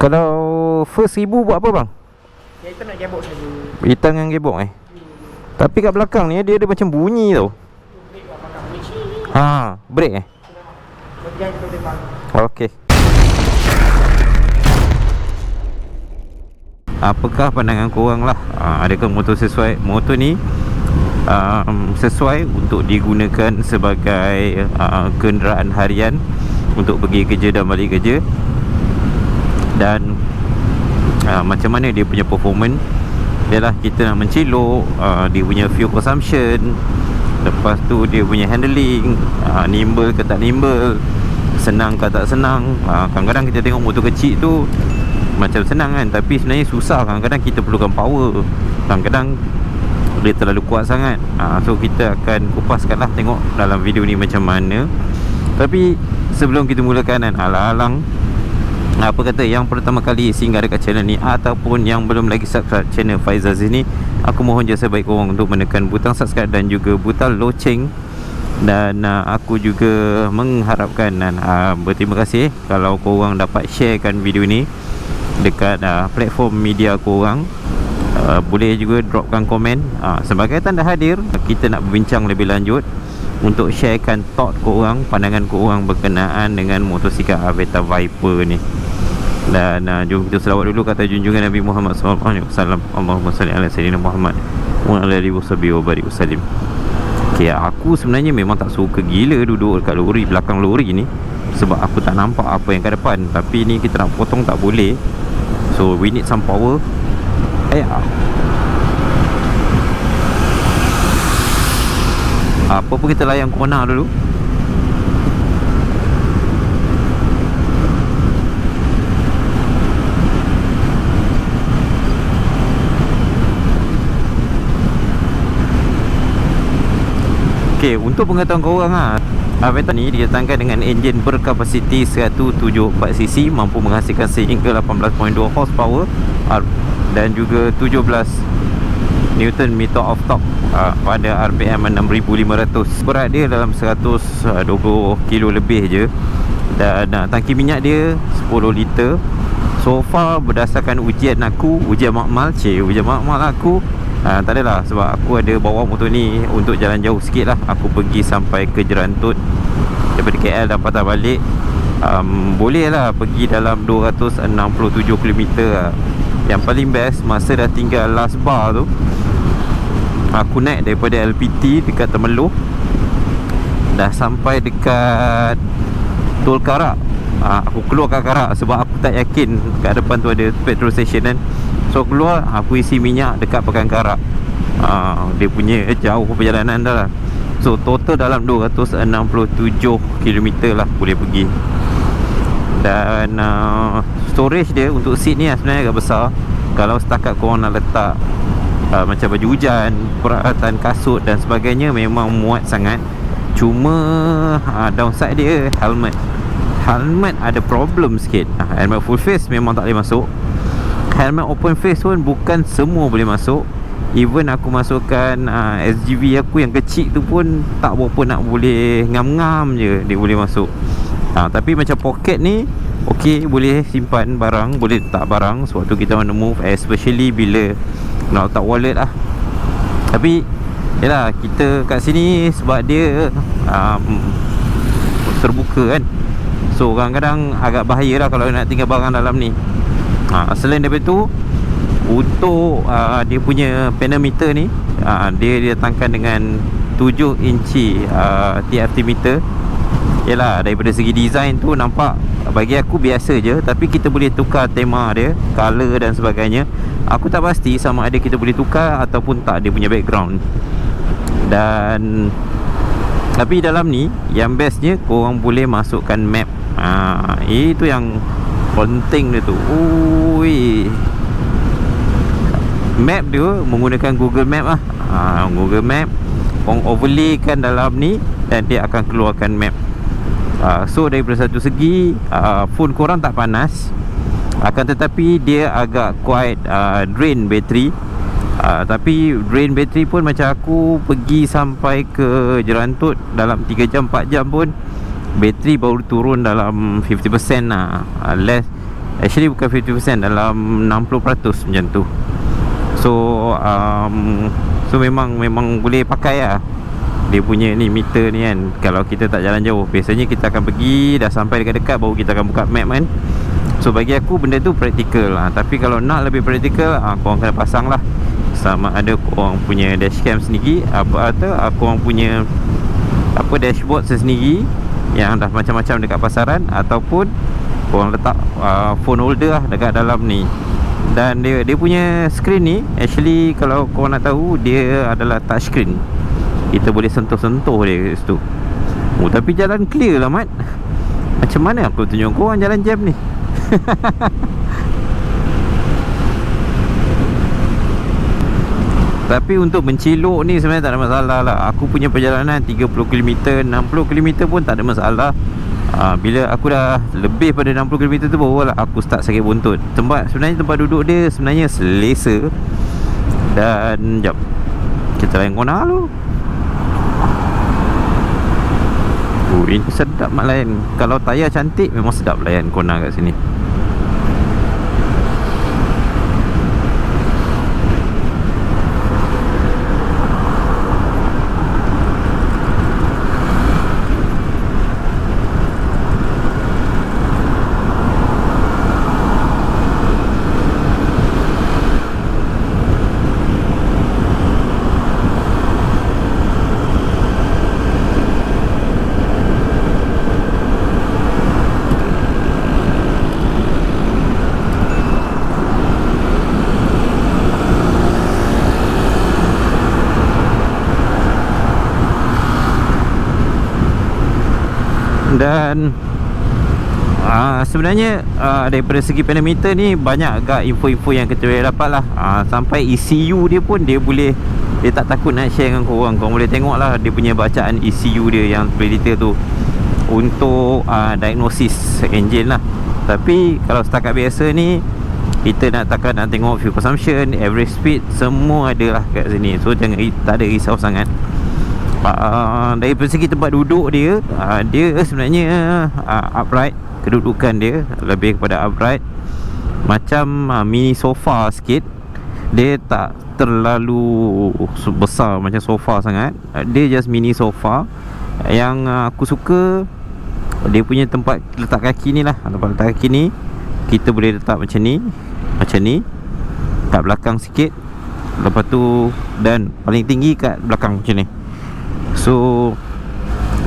Kalau first 1000 buat apa bang? Kita nak gebok saja. Hitam dengan gebok Tapi kat belakang ni dia ada macam bunyi tau. Brake buat pakai kunci. Brake Bagian tu dia bang. Okey. Apakah pandangan korang lah? Adakah motor ni sesuai untuk digunakan sebagai kenderaan harian untuk pergi kerja dan balik kerja? Dan macam mana dia punya performance? Ialah kita nak mencilok, dia punya fuel consumption, lepas tu dia punya handling, nimble ke tak nimble, senang ke tak senang. Kadang-kadang kita tengok motor kecil tu macam senang kan, tapi sebenarnya susah. Kadang-kadang kita perlukan power, kadang-kadang dia terlalu kuat sangat. So kita akan kupaskan lah, tengok dalam video ni macam mana. Tapi sebelum kita mulakan kan, alang-alang apa kata yang pertama kali singgah dekat channel ni ataupun yang belum lagi subscribe channel Faizal Aziz ni, aku mohon jasa baik korang untuk menekan butang subscribe dan juga butang loceng. Dan aku juga mengharapkan dan berterima kasih kalau korang dapat sharekan video ni dekat platform media korang. Boleh juga dropkan komen. Sebagai tanda hadir, kita nak berbincang lebih lanjut untuk sharekan thought korang, pandangan korang berkenaan dengan motosikal Avetta Viper ni. Dan jom kita selawat dulu kata junjungan Nabi Muhammad SAW. Allahumma salli ala sayyidina Muhammad wa ala alihi washabihi wa barik wasallim. Okay, aku sebenarnya memang tak suka gila duduk dekat lori, belakang lori ni, sebab aku tak nampak apa yang kat depan. Tapi ni kita nak potong tak boleh, so we need some power. Apa pun kita layan corner dulu. Okay, untuk pengetahuan korang Avetta ni didatangkan dengan enjin berkapasiti 174cc, mampu menghasilkan sehingga 18.2 horsepower dan juga 17 Newton meter of torque pada RPM 6500. Berat dia dalam 120 kilo lebih je. Dan tangki minyak dia 10 liter. So far berdasarkan ujian makmal aku, tak adalah, sebab aku ada bawa motor ni untuk jalan jauh sikit lah. Aku pergi sampai ke Jerantut daripada KL dan patah balik. Boleh lah pergi dalam 267 km lah. Yang paling best, masa dah tinggal last bar tu, aku naik daripada LPT dekat Temeloh, dah sampai dekat Tol Karak. Aku keluar kat Karak sebab aku tak yakin kat depan tu ada petrol station kan. So keluar, aku isi minyak dekat Pekan Karak. Dia punya jauh perjalanan dah lah. So total dalam 267 km lah boleh pergi. Dan storage dia untuk seat ni sebenarnya agak besar. Kalau setakat korang nak letak macam baju hujan, peralatan kasut dan sebagainya, memang muat sangat. Cuma downside dia helmet ada problem sikit. Helmet full face memang tak boleh masuk. Helmet open face pun bukan semua boleh masuk. Even aku masukkan SGV aku yang kecil tu pun tak berapa nak boleh ngam-ngam je dia boleh masuk. Tapi macam pocket ni okey, boleh simpan barang, boleh letak barang sewaktu kita want to move, especially bila nak letak wallet lah. Tapi yalah, kita kat sini sebab dia terbuka kan, so kadang-kadang agak bahaya lah kalau nak tinggal barang dalam ni. Selain daripada tu, untuk dia punya pedometer ni, dia didatangkan dengan 7 inci TFT meter. Yalah, daripada segi design tu nampak bagi aku biasa je, tapi kita boleh tukar tema dia, color dan sebagainya. Aku tak pasti sama ada kita boleh tukar ataupun tak dia punya background. Dan tapi dalam ni yang bestnya, korang boleh masukkan map. Itu yang penting dia tu. Map dia menggunakan Google Map lah. Google Map korang overlaykan dalam ni dan dia akan keluarkan map. So daripada satu segi, phone korang tak panas, akan tetapi dia agak quite drain bateri. Tapi drain bateri pun macam aku pergi sampai ke Jerantut dalam 3 jam 4 jam pun bateri baru turun dalam 50% lah. Actually bukan 50%, dalam 60% macam tu. So so memang boleh pakai lah dia punya ni meter ni kan. Kalau kita tak jalan jauh, biasanya kita akan pergi, dah sampai dekat-dekat baru kita akan buka map kan. So bagi aku benda tu praktikal tapi kalau nak lebih praktikal, korang kena pasang lah, sama ada korang punya dashcam sendiri atau korang punya dashboard sendiri yang dah macam-macam dekat pasaran, ataupun korang letak phone holder lah dekat dalam ni. Dan dia punya screen ni actually kalau korang nak tahu, dia adalah touch screen. Kita boleh sentuh-sentuh dia kat situ. Tapi jalan clear lah Mat. Macam mana aku tunjuk korang jalan jam ni? Tapi untuk menciluk ni sebenarnya tak ada masalah lah. Aku punya perjalanan 30km, 60km pun tak ada masalah. Bila aku dah lebih pada 60km tu barulah aku start sakit buntut. Sebenarnya tempat duduk dia sebenarnya selesa. Dan jap, kita layan Kona dulu. Ini sedap mak layan. Kalau tayar cantik memang sedap layan Kona kat sini. Dan sebenarnya daripada segi pedometer ni banyak agak info-info yang kita boleh dapat lah. Sampai ECU dia pun dia tak takut nak share dengan korang. Korang boleh tengok lah dia punya bacaan ECU dia yang boleh detail tu untuk diagnosis engine lah. Tapi kalau setakat biasa ni, kita nak tengok fuel consumption, average speed, semua ada lah kat sini. So tak ada risau sangat. Dari segi tempat duduk dia, dia sebenarnya upright. Kedudukan dia lebih kepada upright, macam mini sofa sikit. Dia tak terlalu besar macam sofa sangat. Dia just mini sofa. Yang aku suka, dia punya tempat letak kaki ni lah. Tempat letak kaki ni kita boleh letak macam ni, kat belakang sikit. Lepas tu, dan paling tinggi kat belakang macam ni. So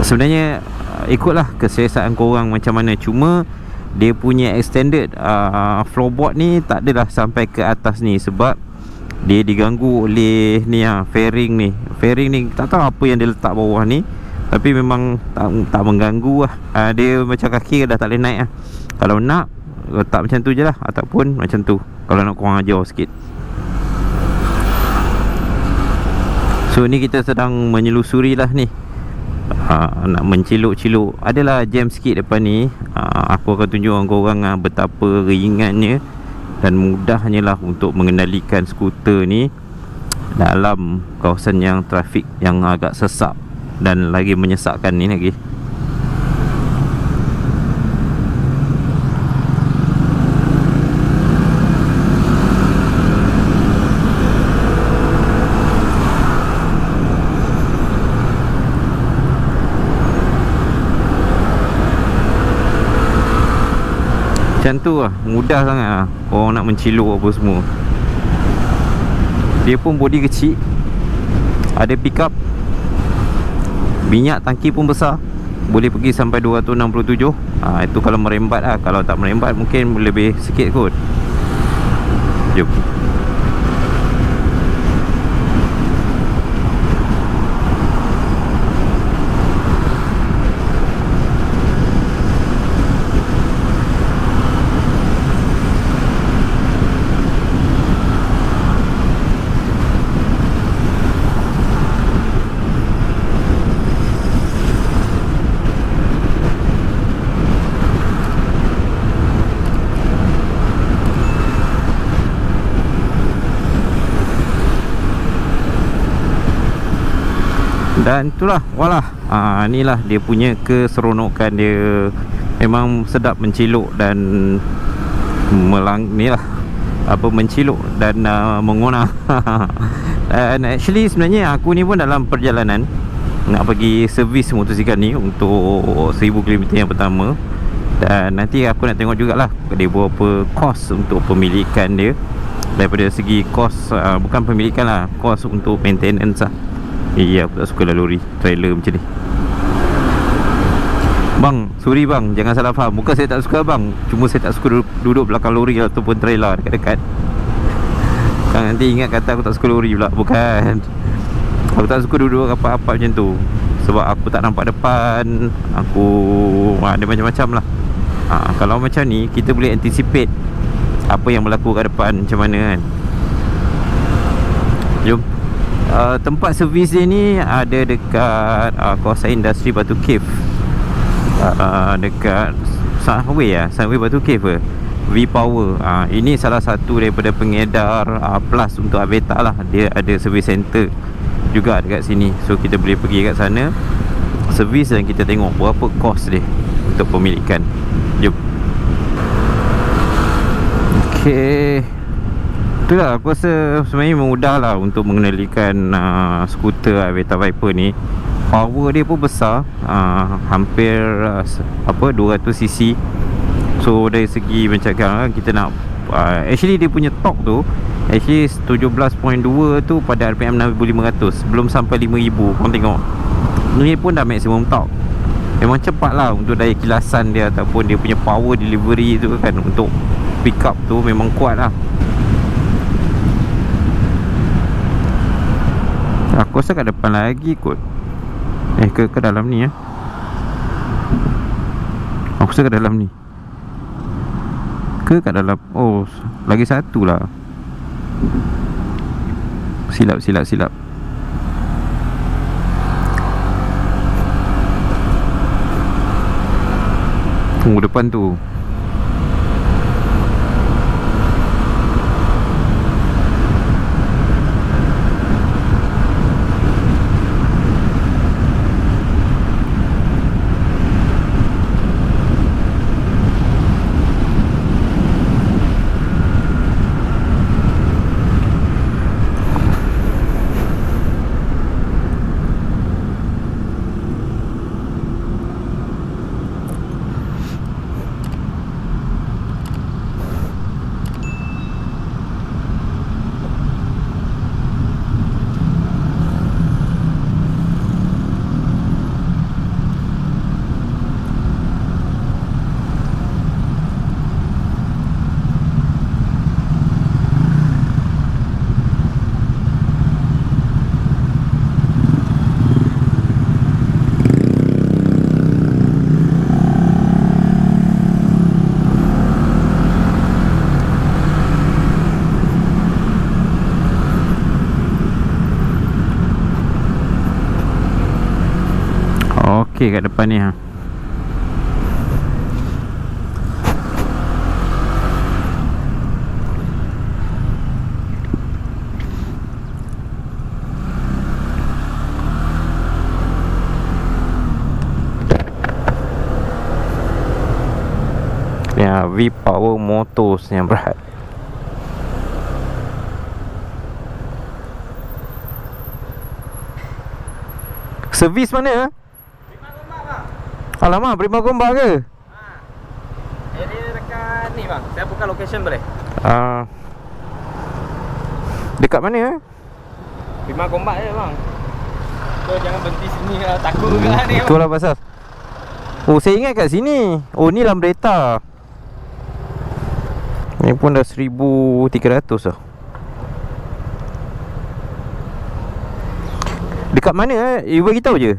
sebenarnya ikutlah keselesaan korang macam mana. Cuma dia punya extended floorboard ni tak adalah sampai ke atas ni, sebab dia diganggu oleh ni fairing ni. Fairing ni tak tahu apa yang dia letak bawah ni, tapi memang tak mengganggu lah. Dia macam kaki dah tak boleh naik lah. Kalau nak letak macam tu je lah, ataupun macam tu kalau nak kurang jauh sikit. So ni kita sedang menyelusuri lah ni, nak menciluk-ciluk. Adalah jam sikit depan ni. Aku akan tunjuk korang betapa ringannya dan mudahnya lah untuk mengendalikan skuter ni dalam kawasan yang trafik yang agak sesak dan lagi menyesakkan ni lagi. Macam tu lah, mudah sangat lah orang nak menciluk apa semua. Dia pun body kecil, ada pick up, minyak tangki pun besar, boleh pergi sampai 267. Itu kalau merembat lah. Kalau tak merembat mungkin lebih sikit kot. Jom. Dan itulah, walah, inilah dia punya keseronokan dia. Memang sedap menciluk dan ni lah apa, menciluk dan mengona. Dan actually sebenarnya aku ni pun dalam perjalanan nak pergi servis motosikal ni untuk 1000 km yang pertama. Dan nanti aku nak tengok jugalah dia berapa kos untuk pemilikan dia. Daripada segi kos, bukan pemilikan lah, kos untuk maintenance lah. Aku tak suka lah lori trailer macam ni. Bang, sorry bang, jangan salah faham. Bukan saya tak suka bang, cuma saya tak suka duduk belakang lori ataupun trailer dekat-dekat. Kan nanti ingat kata aku tak suka lori pula. Bukan, aku tak suka duduk rapat-rapat macam tu. Sebab aku tak nampak depan. Aku ada macam-macam lah. Kalau macam ni, kita boleh anticipate apa yang berlaku kat depan macam mana kan. Jom. Tempat servis dia ni ada dekat kawasan industri Batu Cave. Dekat Sunway Batu Cave ke? V-Power. Ini salah satu daripada pengedar Plus untuk Aveta lah. Dia ada service center juga dekat sini. So kita boleh pergi kat sana servis dan kita tengok berapa kos dia untuk pemilikan. Jom. Okay, itulah aku rasa sebenarnya mudah lah untuk mengenalikan skuter Aveta Viper ni. Power dia pun besar, hampir 200cc. So dari segi macam kita nak actually dia punya torque tu actually 17.2 tu pada RPM 6500, belum sampai 5000. Korang tengok, ni pun dah maksimum torque. Memang cepat lah untuk daya kilasan dia ataupun dia punya power delivery tu kan, untuk pick up tu memang kuat lah. Aku rasa kat depan lagi kot. Ke dalam ni aku rasa kat dalam ni. Ke kat dalam. Oh, lagi satu lah. Silap. Tunggu depan tu. Okey, kat depan ni V-Power Motors yang berat. Servis mana? Alamak, Prima Gombak ke? Dia dekat ni bang. Saya buka location boleh? Dekat mana Prima Gombak je bang. Kau jangan berhenti sini lah. Takut juga ni. Itulah pasal. Oh, saya ingat kat sini. Oh, ni Lambretta. Ni pun dah 1300 lah. Dekat mana You bagi tahu je.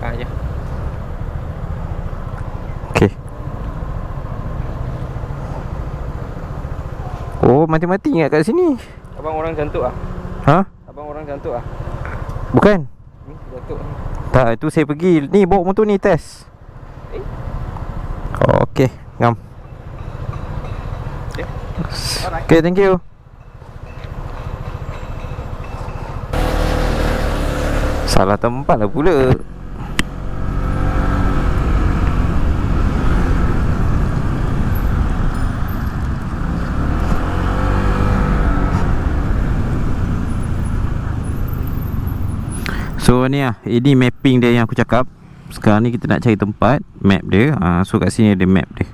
Ya. Okey. Oh, mati-mati ingat kat sini. Abang orang cantuk ah. Ha? Abang orang cantuk ah. Bukan. Cantuk. Tak, itu saya pergi. Ni bawa motor ni test. Oh, okey, ngam. Okay. Alright. Okay, thank you. Salah tempat lah pula. So ni lah, ini mapping dia yang aku cakap. Sekarang ni kita nak cari tempat, map dia. So kat sini ada map dia.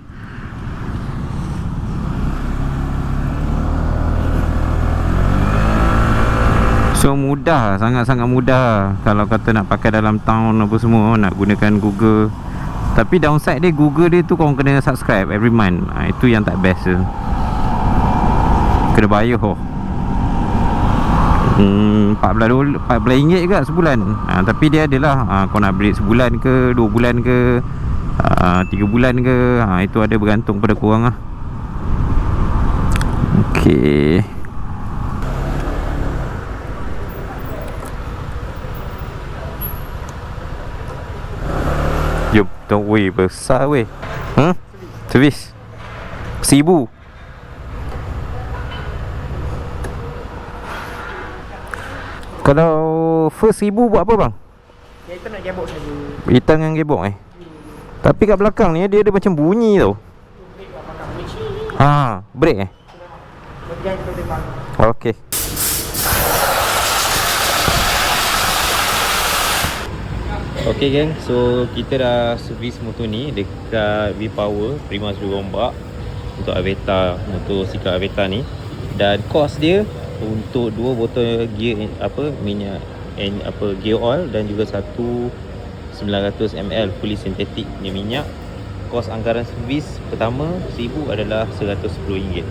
So mudah, sangat-sangat mudah. Kalau kata nak pakai dalam town apa semua, nak gunakan Google. Tapi downside dia, Google dia tu korang kena subscribe every month. Itu yang tak best tu. Kena bayar RM14 juga sebulan. Tapi dia adalah kau nak beli sebulan ke, 2 bulan ke, 3 bulan ke, itu ada bergantung pada korang lah. Okay. Jom, tengok weh, besar weh. Servis 1,000. Kalau first 1,000 buat apa bang? Kita nak gebok saja. Hitam dengan gebok Tapi kat belakang ni dia ada macam bunyi tau. Brake Okey. Okey geng, so kita dah servis motor ni dekat V-Power Prima Seru Gombak untuk Aveta, motor sikap Aveta ni. Dan kos dia untuk 2 botol gear minyak gear oil dan juga satu 900 ml fully synthetic punya minyak. Kos anggaran servis pertama 1,000 adalah RM110.